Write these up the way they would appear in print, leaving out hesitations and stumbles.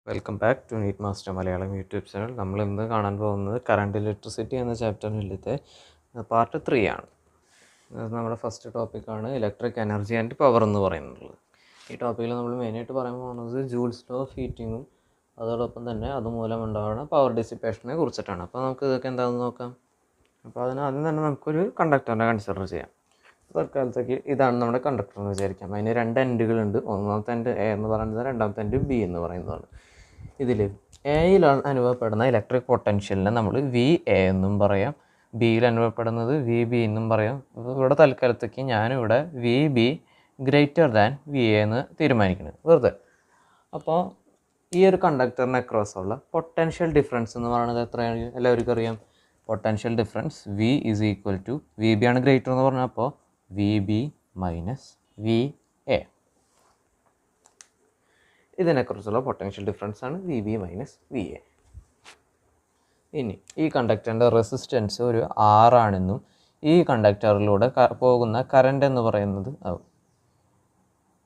Welcome back to NEET master Malayalam YouTube channel. നമ്മൾ ഇന്ന് കാണാൻ പോകുന്നത് കറണ്ട് ഇലക്ട്രിസിറ്റി എന്ന ചാപ്റ്ററിൻ്റെ പാർട്ട് 3 ആണ്. അത് നമ്മുടെ ഫസ്റ്റ് ടോപ്പിക്കാണ് ഇലക്ട്രിക് എനർജി ആൻഡ് പവർ എന്ന് പറയുന്നത്. ഈ ടോപ്പിക്കിൽ നമ്മൾ മെയിനായിട്ട് പറയാൻ പോകുന്നത് ജൂൾസ് ലോ ഓഫ് ഹീറ്റിങ്ങും അതോടൊപ്പം തന്നെ അതുമൂലം ഉണ്ടാകുന്ന പവർ ഡിസിപ്പേഷനെ കുറിച്ചിട്ടാണ്. അപ്പോൾ നമുക്ക് ഇതൊക്കെ എന്താണെന്ന് നോക്കാം. അപ്പോൾ അതിനാദ്യം തന്നെ നമുക്കൊരു കണ്ടക്ടറിനെ കൺസിഡർ ചെയ്യാം. തൽക്കാലത്തേക്ക് ഇതാണ് നമ്മുടെ കണ്ടക്ടർ എന്ന് വിചാരിക്കാം. അതിന് രണ്ട് എൻഡുകളുണ്ട്. ഒന്നാമത്തെ എൻഡ് എ എന്ന് പറയുന്നത്, രണ്ടാമത്തെ എൻഡ് ബി എന്ന് പറയുന്നതാണ്. ഇതിൽ എയിൽ അനുഭവപ്പെടുന്ന ഇലക്ട്രിക് പൊട്ടൻഷ്യലിനെ നമ്മൾ വി എ എന്നും പറയാം, ബിയിൽ അനുഭവപ്പെടുന്നത് വി ബി എന്നും പറയാം. ഇവിടെ തൽക്കാലത്തേക്ക് ഞാനിവിടെ V B greater than V A എന്ന് തീരുമാനിക്കുന്നത് വെറുതെ. അപ്പോൾ ഈ ഒരു കണ്ടക്ടറിന് അക്രോസ് ഉള്ള പൊട്ടൻഷ്യൽ ഡിഫറൻസ് എന്ന് പറയുന്നത് എത്രയാണ് എല്ലാവർക്കും അറിയാം. Potential difference V is equal to, V B ആണ് ഗ്രേറ്റർ എന്ന് പറഞ്ഞപ്പോൾ V B minus V A. ഇതിനെക്കുറിച്ചുള്ള പൊട്ടൻഷ്യൽ ഡിഫറൻസ് ആണ് V B minus V A. ഇനി ഈ കണ്ടക്ടറിൻ്റെ റെസിസ്റ്റൻസ് ഒരു ആറാണെന്നും ഈ കണ്ടക്ടറിലൂടെ പോകുന്ന കറണ്ട് എന്ന് പറയുന്നത്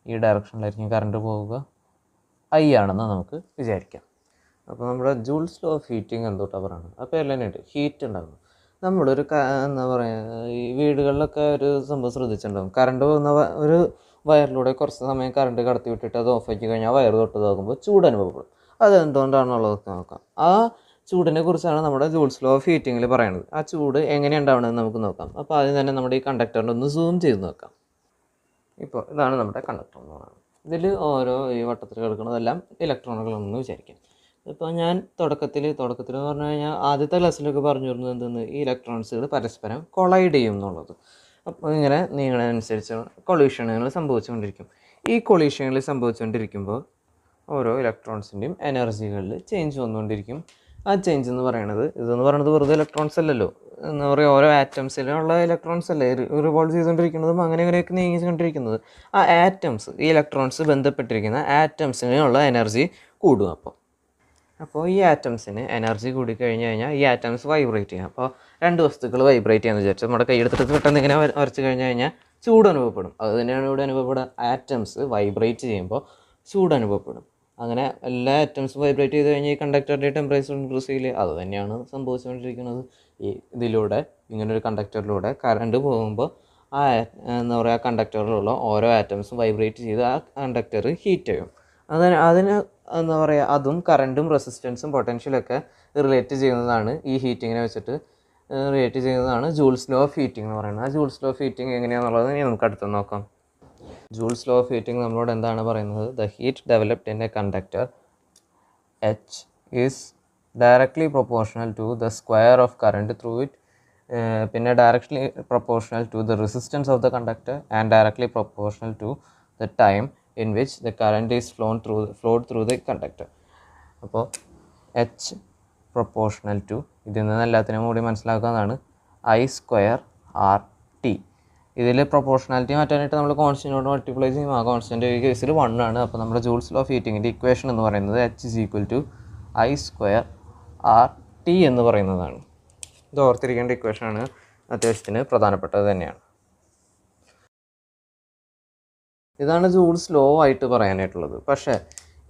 ഈ ഡയറക്ഷനിലായിരിക്കും കറണ്ട് പോവുക, ഐ ആണെന്ന് നമുക്ക് വിചാരിക്കാം. അപ്പോൾ നമ്മുടെ ജൂൾസ് ലോ ഓഫ് ഹീറ്റിംഗ് എന്തുകൊണ്ടാണ് പറയുന്നത്. അപ്പോൾ എല്ലാം ഉണ്ട്, ഹീറ്റ് ഉണ്ടാകുന്നു. നമ്മളൊരു എന്താ പറയുക, ഈ വീടുകളിലൊക്കെ ഒരു സംഭവം ശ്രദ്ധിച്ചിട്ടുണ്ടാകും. കറണ്ട് പോകുന്ന ഒരു വയറിലൂടെ കുറച്ച് സമയം കറണ്ട് കടത്തി വിട്ടിട്ട് അത് ഓഫാക്കി കഴിഞ്ഞാൽ വയർ തൊട്ട് നോക്കുമ്പോൾ ചൂട് അനുഭവപ്പെടും. അത് എന്തുകൊണ്ടാണെന്നുള്ളതൊക്കെ നോക്കാം. ആ ചൂടിനെ കുറിച്ചാണ് നമ്മുടെ ജൂൾസ് ലോ ഓഫ് ഹീറ്റിങ്ങിൽ പറയുന്നത്. ആ ചൂട് എങ്ങനെ ഉണ്ടാവണമെന്ന് നമുക്ക് നോക്കാം. അപ്പോൾ ആദ്യം തന്നെ നമ്മുടെ ഈ കണ്ടക്ടറിൻ്റെ ഒന്ന് സൂം ചെയ്ത് നോക്കാം. ഇപ്പോൾ ഇതാണ് നമ്മുടെ കണ്ടക്ടർ എന്ന് പറയുന്നത്. ഇതിൽ ഓരോ ഈ വട്ടത്തിൽ കിടക്കുന്നതെല്ലാം ഇലക്ട്രോണുകളെന്ന് വിചാരിക്കാം. ഇപ്പോൾ ഞാൻ തുടക്കത്തിൽ എന്ന് പറഞ്ഞു കഴിഞ്ഞാൽ ആദ്യത്തെ ക്ലാസ്സിലൊക്കെ പറഞ്ഞു വരുന്നത് എന്തെന്ന്, ഈ ഇലക്ട്രോൺസുകൾ പരസ്പരം കൊളൈഡ് ചെയ്യും എന്നുള്ളത്. അപ്പോൾ ഇങ്ങനെ നീങ്ങുന്നതനുസരിച്ച് കൊളീഷനുകൾ സംഭവിച്ചുകൊണ്ടിരിക്കും. ഈ കൊളീഷനുകൾ സംഭവിച്ചുകൊണ്ടിരിക്കുമ്പോൾ ഓരോ ഇലക്ട്രോൺസിൻ്റെയും എനർജികളിൽ ചേഞ്ച് വന്നുകൊണ്ടിരിക്കും. ആ ചേഞ്ച് എന്ന് പറയുന്നത്, ഇതെന്ന് പറയുന്നത് വെറുതെ ഇലക്ട്രോൺസ് അല്ലല്ലോ, എന്താ പറയുക, ഓരോ ആറ്റംസിലുള്ള ഇലക്ട്രോൺസ് അല്ലേ റിവോൾവ് ചെയ്തുകൊണ്ടിരിക്കുന്നതും അങ്ങനെയൊക്കെ നീങ്ങിക്കൊണ്ടിരിക്കുന്നത്. ആ ആറ്റംസ്, ഈ ഇലക്ട്രോൺസ് ബന്ധപ്പെട്ടിരിക്കുന്ന ആറ്റംസിനുള്ള എനർജി കൂടും. അപ്പോൾ ഈ ആറ്റംസിന് എനർജി കൂടി കഴിഞ്ഞാൽ ഈ ആറ്റംസ് വൈബ്രേറ്റ് ചെയ്യും. അപ്പോൾ രണ്ട് വസ്തുക്കൾ വൈബ്രേറ്റ് ചെയ്യാമെന്ന് വിചാരിച്ചു നമ്മുടെ കൈയെടുത്തിട്ട് പെട്ടെന്ന് ഇങ്ങനെ വരച്ച് കഴിഞ്ഞാൽ ചൂട് അനുഭവപ്പെടും. അത് തന്നെയാണ് ഇവിടെ അനുഭവപ്പെടുക. ആറ്റംസ് വൈബ്രേറ്റ് ചെയ്യുമ്പോൾ ചൂട് അനുഭവപ്പെടും. അങ്ങനെ എല്ലാ ആറ്റംസും വൈബ്രേറ്റ് ചെയ്ത് കഴിഞ്ഞാൽ ഈ കണ്ടക്ടറിൻ്റെ ടെമ്പറേച്ചർ ഇൻക്രീസ് ചെയ്യില്ലേ, അത് തന്നെയാണ് സംഭവിച്ചുകൊണ്ടിരിക്കുന്നത്. ഈ ഇതിലൂടെ, ഇങ്ങനൊരു കണ്ടക്ടറിലൂടെ കറണ്ട് പോകുമ്പോൾ ആ എന്താ പറയുക, കണ്ടക്ടറിലുള്ള ഓരോ ആറ്റംസും വൈബ്രേറ്റ് ചെയ്ത് ആ കണ്ടക്ടർ ഹീറ്റ് ചെയ്യും. അതിന് എന്താ പറയുക, അതും കറണ്ടും റെസിസ്റ്റൻസും പൊട്ടൻഷ്യലൊക്കെ റിലേറ്റ് ചെയ്യുന്നതാണ്, ഈ ഹീറ്റിങ്ങിനെ വെച്ചിട്ട് റിലേറ്റ് ചെയ്യുന്നതാണ് ജൂൾസ് ലോ ഓഫ് ഹീറ്റിംഗ് എന്ന് പറയുന്നത്. ആ ജൂൾസ് ലോ ഓഫ് ഹീറ്റിംഗ് എങ്ങനെയാണെന്നുള്ളത് നമുക്ക് അടുത്ത് നോക്കാം. ജൂൾസ് ലോ ഓഫ് ഹീറ്റിംഗ് നമ്മളോട് എന്താണ് പറയുന്നത്, the heat developed in a conductor H is directly proportional to the square of current through it, പിന്നെ directly proportional to the resistance of the conductor and directly proportional to the time in which the current is flowed through the conductor. അപ്പോൾ H proportional to, ഇതിൽ നിന്ന് എല്ലാത്തിനും കൂടി മനസ്സിലാക്കുന്നതാണ് I square R T. ഇതിൽ proportionality മാറ്റാനായിട്ട് നമ്മൾ കോൺസ്റ്റൻറ്റോട് multiply ചെയ്യും. ആ കോൺസ്റ്റൻറ്റ് ഈ കേസിൽ 1 ആണ്. അപ്പോൾ നമ്മുടെ ജൂൾസ് ലോ ഓഫ് ഹീറ്റിങ്ങിൻ്റെ ഇക്വേഷൻ എന്ന് പറയുന്നത് H is equal to I square R T എന്ന് പറയുന്നതാണ്. ഇത് ഓർത്തിരിക്കേണ്ട ഇക്വേഷനാണ്, അത്യാവശ്യത്തിന് പ്രധാനപ്പെട്ടത് തന്നെയാണ്. ഇതാണ് ജൂൾസ് ലോ ആയിട്ട് പറയാനായിട്ടുള്ളത്. പക്ഷേ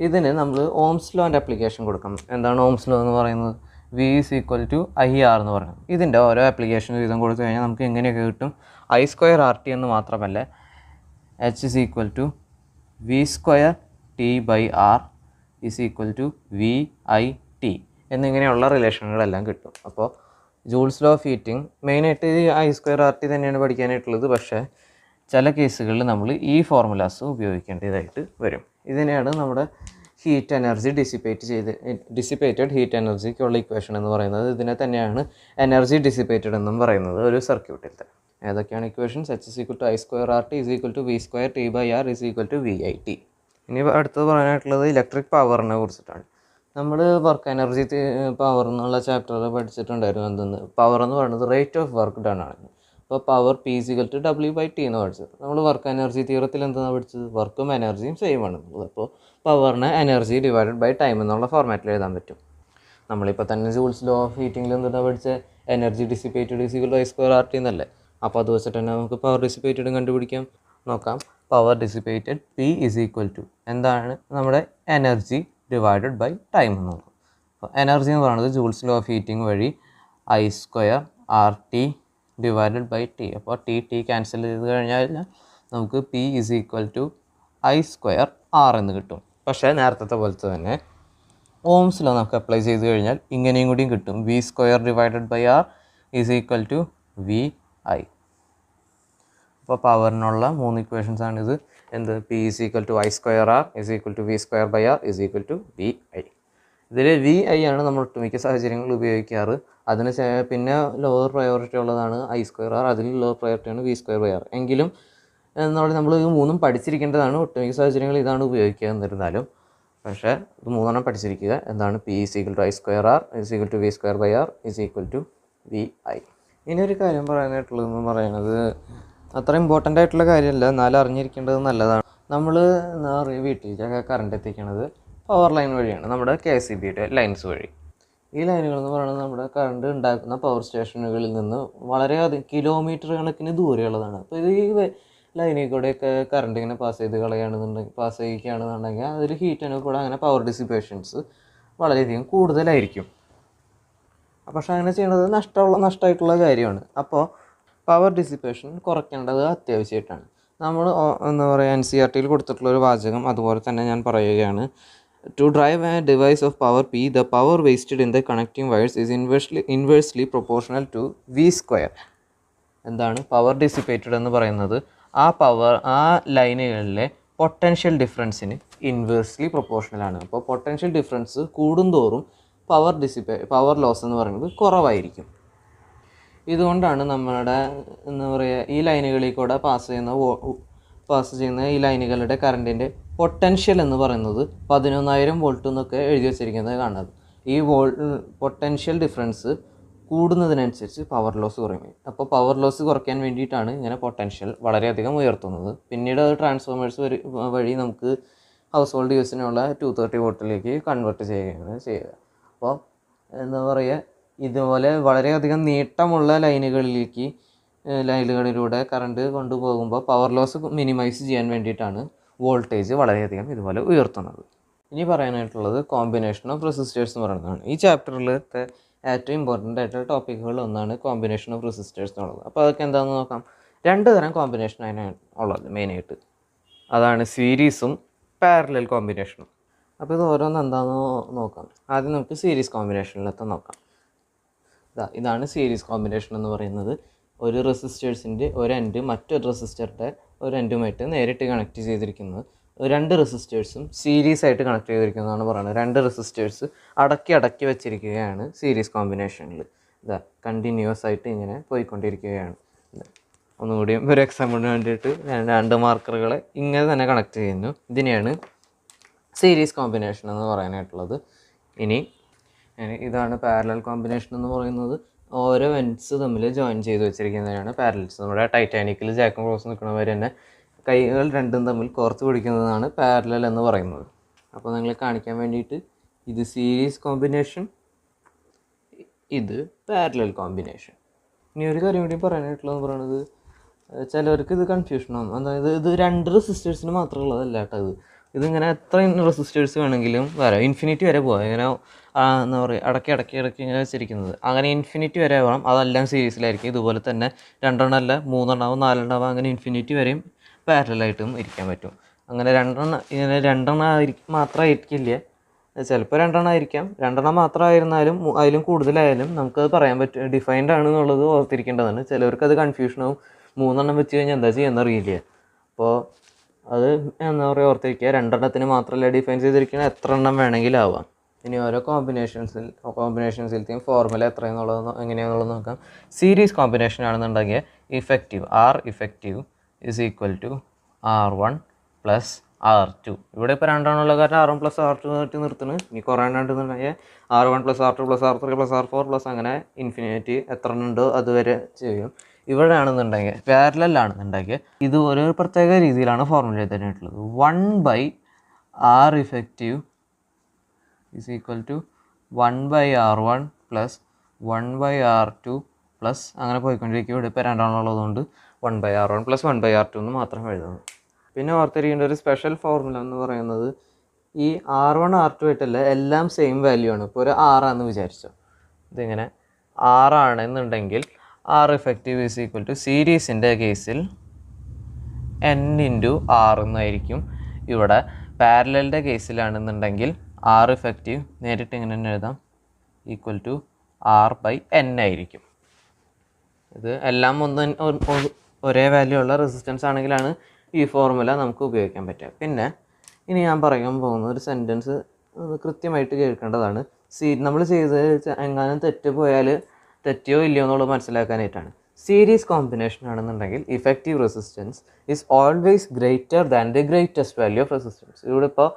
ഇതിന് നമ്മൾ ഓംസ് ലോൻ്റെ ആപ്ലിക്കേഷൻ കൊടുക്കണം. എന്താണ് ഓംസ് ലോ എന്ന് പറയുന്നത്, V is equal to I R എന്ന് പറയുന്നത്. ഇതിൻ്റെ ഓരോ ആപ്ലിക്കേഷൻ വീതം കൊടുത്തു കഴിഞ്ഞാൽ നമുക്ക് എങ്ങനെയൊക്കെ കിട്ടും, ഐ സ്ക്വയർ ആർ ടി എന്ന് മാത്രമല്ല H is equal to V square T by R is equal to V I T എന്നിങ്ങനെയുള്ള റിലേഷനുകളെല്ലാം കിട്ടും. അപ്പോൾ ജൂൾസ് ലോ ഓഫ് ഹീറ്റിംഗ് മെയിനായിട്ട് ഐ സ്ക്വയർ ആർ ടി തന്നെയാണ് പഠിക്കാനായിട്ടുള്ളത്. പക്ഷേ ചില കേസുകളിൽ നമ്മൾ ഈ ഫോർമുലാസ് ഉപയോഗിക്കേണ്ടതായിട്ട് വരും. ഇതിനെയാണ് നമ്മുടെ ഹീറ്റ് എനർജി ഡിസിപ്പേറ്റഡ് ഹീറ്റ് എനർജിക്കുള്ള ഇക്വേഷൻ എന്ന് പറയുന്നത്. ഇതിനെ തന്നെയാണ് എനർജി ഡിസിപ്പേറ്റഡ് എന്നും പറയുന്നത് ഒരു സർക്യൂട്ടിൽ. ഏതൊക്കെയാണ് equations, H is equal to I square R T is equal to V square T by R is equal to V I T. ഇനി അടുത്തത് പറയാനായിട്ടുള്ളത് ഇലക്ട്രിക് പവറിനെ കുറിച്ചിട്ടാണ്. നമ്മൾ വർക്ക് എനർജി പവർ എന്നുള്ള ചാപ്റ്ററിൽ പഠിച്ചിട്ടുണ്ടായിരുന്നു. എന്തെന്ന്, പവർ എന്ന് പറയുന്നത് റേറ്റ് ഓഫ് വർക്ക് ഡൺ ആണ്. അപ്പോൾ power P equal to W by T എന്ന് പഠിച്ചത്. നമ്മൾ വർക്ക് എനർജി തിയറത്തിൽ എന്താണ് പഠിച്ചത്, വർക്കും എനർജിയും സെയിം ആണ്. അപ്പോൾ പവറിനെ എനർജി ഡിവൈഡഡ് ബൈ ടൈം എന്നുള്ള ഫോർമാറ്റിൽ എഴുതാൻ പറ്റും. നമ്മളിപ്പോൾ തന്നെ ജൂൾസ് ലോ ഓഫ് ഹീറ്റിങ്ങിൽ എന്താണ് പഠിച്ചത്, energy dissipated is equal to I square R T എന്നല്ലേ. അപ്പോൾ അത് വെച്ചിട്ട് തന്നെ നമുക്ക് പവർ ഡിസിപ്പേറ്റഡും കണ്ടുപിടിക്കാം. നോക്കാം, power dissipated P is equal to എന്താണ്, നമ്മുടെ എനർജി ഡിവൈഡഡ് ബൈ ടൈം എന്ന് നോക്കും. അപ്പോൾ എനർജി എന്ന് പറയുന്നത് ജൂൾസ് ലോ ഓഫ് ഹീറ്റിംഗ് വഴി I² RT divided by T. അപ്പോൾ ടി ക്യാൻസൽ ചെയ്ത് കഴിഞ്ഞാൽ നമുക്ക് P = I² R എന്ന് കിട്ടും. പക്ഷേ നേരത്തെ പോലത്തെ തന്നെ ഓംസ് ലോ നമുക്ക് അപ്ലൈ ചെയ്ത് കഴിഞ്ഞാൽ ഇങ്ങനെയും കൂടിയും കിട്ടും. V² divided by R = VI. അപ്പോൾ പവറിനുള്ള 3 ഇക്വേഷൻസ് ആണിത്. എന്ത് P = I² R V² by R VI. ഇതിൽ VI ആണ് നമ്മൾ ഒട്ടുമിക്ക സാഹചര്യങ്ങളിൽ ഉപയോഗിക്കാറ്. അതിന് പിന്നെ ലോവർ പ്രയോറിറ്റി ഉള്ളതാണ് I² R, അതിൽ ലോവർ പ്രയോറിറ്റിയാണ് V² ബൈ R. എങ്കിലും നമ്മൾ ഇത് മൂന്നും പഠിച്ചിരിക്കേണ്ടതാണ്. ഒട്ടുമിക്ക സാഹചര്യങ്ങളിൽ ഇതാണ് ഉപയോഗിക്കുക എന്നിരുന്നാലും. പക്ഷേ ഇത് മൂന്നെണ്ണം പഠിച്ചിരിക്കുക. എന്താണ് P = I² R V² by R VI. ഇനി ഒരു കാര്യം പറയാനായിട്ടുള്ളതെന്ന് പറയുന്നത് അത്ര ഇമ്പോർട്ടൻ്റ് ആയിട്ടുള്ള കാര്യമല്ല, എന്നാലും അറിഞ്ഞിരിക്കേണ്ടത് നല്ലതാണ്. നമ്മൾ എന്താ പറയുക, വീട്ടിലേക്കൊക്കെ കറണ്ട് എത്തിക്കണത് പവർ ലൈൻ വഴിയാണ്, നമ്മുടെ KCBയുടെ ലൈൻസ് വഴി. ഈ ലൈനുകൾ എന്ന് പറയുന്നത് നമ്മുടെ കറണ്ട് ഉണ്ടാക്കുന്ന പവർ സ്റ്റേഷനുകളിൽ നിന്ന് വളരെയധികം കിലോമീറ്റർ കണക്കിന് ദൂരെയുള്ളതാണ്. അപ്പോൾ ഇത് ഈ ലൈനിൽ കൂടെയൊക്കെ കറണ്ട് ഇങ്ങനെ പാസ് ചെയ്യിക്കുകയാണെന്നുണ്ടെങ്കിൽ അതിൽ ഹീറ്റ് അനുഭവപ്പെടുക, അങ്ങനെ പവർ ഡിസിപ്പേഷൻസ് വളരെയധികം കൂടുതലായിരിക്കും. പക്ഷേ അങ്ങനെ ചെയ്യുന്നത് നഷ്ടമായിട്ടുള്ള കാര്യമാണ്. അപ്പോൾ പവർ ഡിസിപ്പേഷൻ കുറയ്ക്കേണ്ടത് അത്യാവശ്യമായിട്ടാണ്. നമ്മൾ എന്താ പറയുക, NCERT കൊടുത്തിട്ടുള്ളൊരു വാചകം അതുപോലെ തന്നെ ഞാൻ പറയുകയാണ്. To drive a device of power P, the power wasted in the connecting wires is inversely proportional to V². എന്താണ് പവർ ഡിസിപ്പേറ്റഡ് എന്ന് പറയുന്നത്? ആ ലൈനുകളിലെ പൊട്ടൻഷ്യൽ ഡിഫറൻസിന് ഇൻവേഴ്സ്ലി പ്രൊപ്പോർഷണലാണ്. അപ്പോൾ പൊട്ടൻഷ്യൽ ഡിഫറൻസ് കൂടുന്തോറും പവർ ലോസ് എന്ന് പറയുന്നത് കുറവായിരിക്കും. ഇതുകൊണ്ടാണ് നമ്മുടെ എന്താ പറയുക, ഈ ലൈനുകളിൽ കൂടെ പാസ് ചെയ്യുന്ന ഈ ലൈനുകളുടെ കറണ്ടിൻ്റെ പൊട്ടൻഷ്യൽ എന്ന് പറയുന്നത് 11,000 വോൾട്ട് എന്നൊക്കെ എഴുതി വച്ചിരിക്കുന്നത് കാണുന്നത്. ഈ പൊട്ടൻഷ്യൽ ഡിഫറൻസ് കൂടുന്നതിനനുസരിച്ച് പവർ ലോസ് കുറയും. അപ്പോൾ പവർ ലോസ് കുറയ്ക്കാൻ വേണ്ടിയിട്ടാണ് ഇങ്ങനെ പൊട്ടൻഷ്യൽ വളരെയധികം ഉയർത്തുന്നത്. പിന്നീട് അത് ട്രാൻസ്ഫോമേഴ്സ് വഴി നമുക്ക് ഹൗസ് ഹോൾഡ് യൂസിനുള്ള 230 വോൾട്ടിലേക്ക് കൺവേർട്ട് ചെയ്യുകയാണ് ചെയ്യുക. അപ്പോൾ എന്താ പറയുക, ഇതുപോലെ വളരെയധികം നീട്ടമുള്ള ലൈനുകളിലൂടെ കറണ്ട് കൊണ്ടുപോകുമ്പോൾ പവർ ലോസ് മിനിമൈസ് ചെയ്യാൻ വേണ്ടിയിട്ടാണ് വോൾട്ടേജ് വളരെയധികം ഇതുപോലെ ഉയർത്തുന്നത്. ഇനി പറയാനായിട്ടുള്ളത് കോമ്പിനേഷൻ ഓഫ് റെസിസ്റ്റേഴ്സ് എന്ന് പറയുന്നതാണ്. ഈ ചാപ്റ്ററിലത്തെ ഏറ്റവും ഇമ്പോർട്ടൻ്റ് ആയിട്ടുള്ള ടോപ്പിക്കുകൾ ഒന്നാണ് കോമ്പിനേഷൻ ഓഫ് റെസിസ്റ്റേഴ്സ് എന്നുള്ളത്. അപ്പോൾ അതൊക്കെ എന്താണെന്ന് നോക്കാം. 2 തരം കോമ്പിനേഷൻ അതിനാണ് ഉള്ളത് മെയിനായിട്ട്. അതാണ് സീരീസും പാരലൽ കോമ്പിനേഷനും. അപ്പോൾ ഇത് ഓരോന്ന് എന്താണെന്ന് നോക്കാം. ആദ്യം നമുക്ക് സീരീസ് കോമ്പിനേഷനിലത്തെ നോക്കാം. ഇതാണ് സീരീസ് കോമ്പിനേഷൻ എന്ന് പറയുന്നത്. ഒരു റെസിസ്റ്റേഴ്സിൻ്റെ ഒരു എൻഡ് മറ്റൊരു റെസിസ്റ്ററുടെ ഒരു എൻഡുമായിട്ട് നേരിട്ട് കണക്ട് ചെയ്തിരിക്കുന്നത്. 2 റെസിസ്റ്റേഴ്സും സീരീസ് ആയിട്ട് കണക്ട് ചെയ്തിരിക്കുന്നതാണ് പറയുന്നത്. 2 റെസിസ്റ്റേഴ്സ് അടക്കി വെച്ചിരിക്കുകയാണ് സീരീസ് കോമ്പിനേഷനിൽ. കണ്ടിന്യൂസ് ആയിട്ട് ഇങ്ങനെ പോയിക്കൊണ്ടിരിക്കുകയാണ്. ഒന്നുകൂടിയും ഒരു എക്സാമ്പിളിന് വേണ്ടിയിട്ട് 2 മാർക്കറുകളെ ഇങ്ങനെ തന്നെ കണക്ട് ചെയ്യുന്നു. ഇതിനെയാണ് സീരീസ് കോമ്പിനേഷൻ എന്ന് പറയാനായിട്ടുള്ളത്. ഇനി ഇതാണ് പാരലൽ കോമ്പിനേഷൻ എന്ന് പറയുന്നത്. ഓരോ എൻഡ്സ് തമ്മിൽ ജോയിൻ ചെയ്ത് വെച്ചിരിക്കുന്നതാണ് പാരലൽസ്. നമ്മുടെ ടൈറ്റാനിക്കിൽ ജാക്കും റോസ് നിൽക്കുന്നവർ തന്നെ കൈകൾ രണ്ടും തമ്മിൽ കോർത്ത് പിടിക്കുന്നതാണ് പാരലൽ എന്ന് പറയുന്നത്. അപ്പോൾ നിങ്ങളെ കാണിക്കാൻ വേണ്ടിയിട്ട് ഇത് സീരീസ് കോമ്പിനേഷൻ, ഇത് പാരലൽ കോമ്പിനേഷൻ. ഇനി ഒരു കാര്യം കൂടി പറയാനായിട്ടുള്ളതെന്ന് പറയുന്നത്, ചിലവർക്ക് ഇത് കൺഫ്യൂഷനാണ്. അതായത് ഇത് 2 റെസിസ്റ്റേഴ്സിന് മാത്രമുള്ളതല്ല കേട്ടോ. ഇതിങ്ങനെ എത്ര റെസിസ്റ്റേഴ്സ് വേണമെങ്കിലും വരാം, ഇൻഫിനിറ്റി വരെ പോകാം. ഇങ്ങനെ എന്താ പറയുക, ഇടയ്ക്ക് ഇങ്ങനെ വെച്ചിരിക്കുന്നത് അങ്ങനെ ഇൻഫിനിറ്റി വരെ വേണം. അതെല്ലാം സീരീസിലായിരിക്കും. ഇതുപോലെ തന്നെ 2 എണ്ണം അല്ല, 3 എണ്ണാവും 4 എണ്ണാവും, അങ്ങനെ ഇൻഫിനിറ്റി വരെയും പാരലായിട്ടും ഇരിക്കാൻ പറ്റും. അങ്ങനെ 2 എണ്ണം മാത്രമായിരിക്കില്ല, ചിലപ്പോൾ 2 എണ്ണം ആയിരിക്കാം. 2 എണ്ണം മാത്രമായിരുന്നാലും അതിലും കൂടുതലായാലും നമുക്കത് പറയാൻ പറ്റും. ഡിഫൈൻഡ് ആണെന്നുള്ളത് ഓർത്തിരിക്കേണ്ടതാണ്. ചിലവർക്ക് അത് കൺഫ്യൂഷനാവും. 3 എണ്ണം വെച്ച് കഴിഞ്ഞാൽ എന്താ ചെയ്യുന്നറിയില്ല. അപ്പോൾ അത് എന്താ പറയുക, ഓർത്തിരിക്കുക. 2 എണ്ണത്തിന് മാത്രമല്ല ഡിഫൈൻ ചെയ്തിരിക്കുന്നത്, എത്ര എണ്ണം വേണമെങ്കിലും ആവാം. ഇനി ഓരോ കോമ്പിനേഷൻസിലത്തെയും ഫോർമുല എങ്ങനെയാണെന്നുള്ളത് നോക്കാം. സീരീസ് കോമ്പിനേഷൻ ആണെന്നുണ്ടെങ്കിൽ effective R effective R1 + R2. ഇവിടെ ഇപ്പോൾ 2 എണ്ണമുള്ള കാരണം R1 + R2 നിർത്തുന്നു. ഇനി കുറേ എണ്ണം ഉണ്ടെന്നുണ്ടെങ്കിൽ R1 + R2 + R3 + R4 അങ്ങനെ ഇൻഫിനിറ്റി എത്ര എണ്ണം ഉണ്ടോ അതുവരെ ചെയ്യും. ഇവിടെ ആണെന്നുണ്ടെങ്കിൽ പാരലലാണെന്നുണ്ടെങ്കിൽ ഇത് ഒരു പ്രത്യേക രീതിയിലാണ് ഫോർമുല ചെയ്തിട്ടുള്ളത്. 1/R effective = 1/R1 + 1/R2 അങ്ങനെ പോയിക്കൊണ്ടിരിക്കും. ഇവിടെ ഇപ്പോൾ 2 എണ്ണമുള്ളതുകൊണ്ട് 1/R1 + 1/R2 എന്ന് മാത്രം എഴുതുന്നു. പിന്നെ ഓർത്തിരിക്കേണ്ട ഒരു സ്പെഷ്യൽ ഫോർമുല എന്ന് പറയുന്നത്, ഈ R1 R2 ആയിട്ടല്ല എല്ലാം സെയിം വാല്യൂ ആണ്. ഇപ്പോൾ ഒരു 6 ആണെന്ന് വിചാരിച്ചോ, ഇതിങ്ങനെ 6 ആണെന്നുണ്ടെങ്കിൽ R effective is equal to സീരീസിൻ്റെ കേസിൽ n ഇൻറ്റു R എന്നായിരിക്കും. ഇവിടെ പാരലലിൻ്റെ കേസിലാണെന്നുണ്ടെങ്കിൽ R effective നേരിട്ട് ഇങ്ങനെ തന്നെ എഴുതാം, ഈക്വൽ ടു R/n ആയിരിക്കും. ഇത് എല്ലാം ഒരേ വാല്യൂ ഉള്ള റെസിസ്റ്റൻസ് ആണെങ്കിലാണ് ഈ ഫോർമുല നമുക്ക് ഉപയോഗിക്കാൻ പറ്റുക. പിന്നെ ഇനി ഞാൻ പറയാൻ പോകുന്ന ഒരു സെൻറ്റൻസ് കൃത്യമായിട്ട് കേൾക്കേണ്ടതാണ്. നമ്മൾ ചെയ്ത് എങ്ങാനും തെറ്റിയോ ഇല്ലയോ എന്നുള്ളത് മനസ്സിലാക്കാനായിട്ടാണ്. സീരീസ് കോമ്പിനേഷൻ ആണെന്നുണ്ടെങ്കിൽ effective resistance is always greater than the greatest value of resistance. ഇവിടെ ഇപ്പോൾ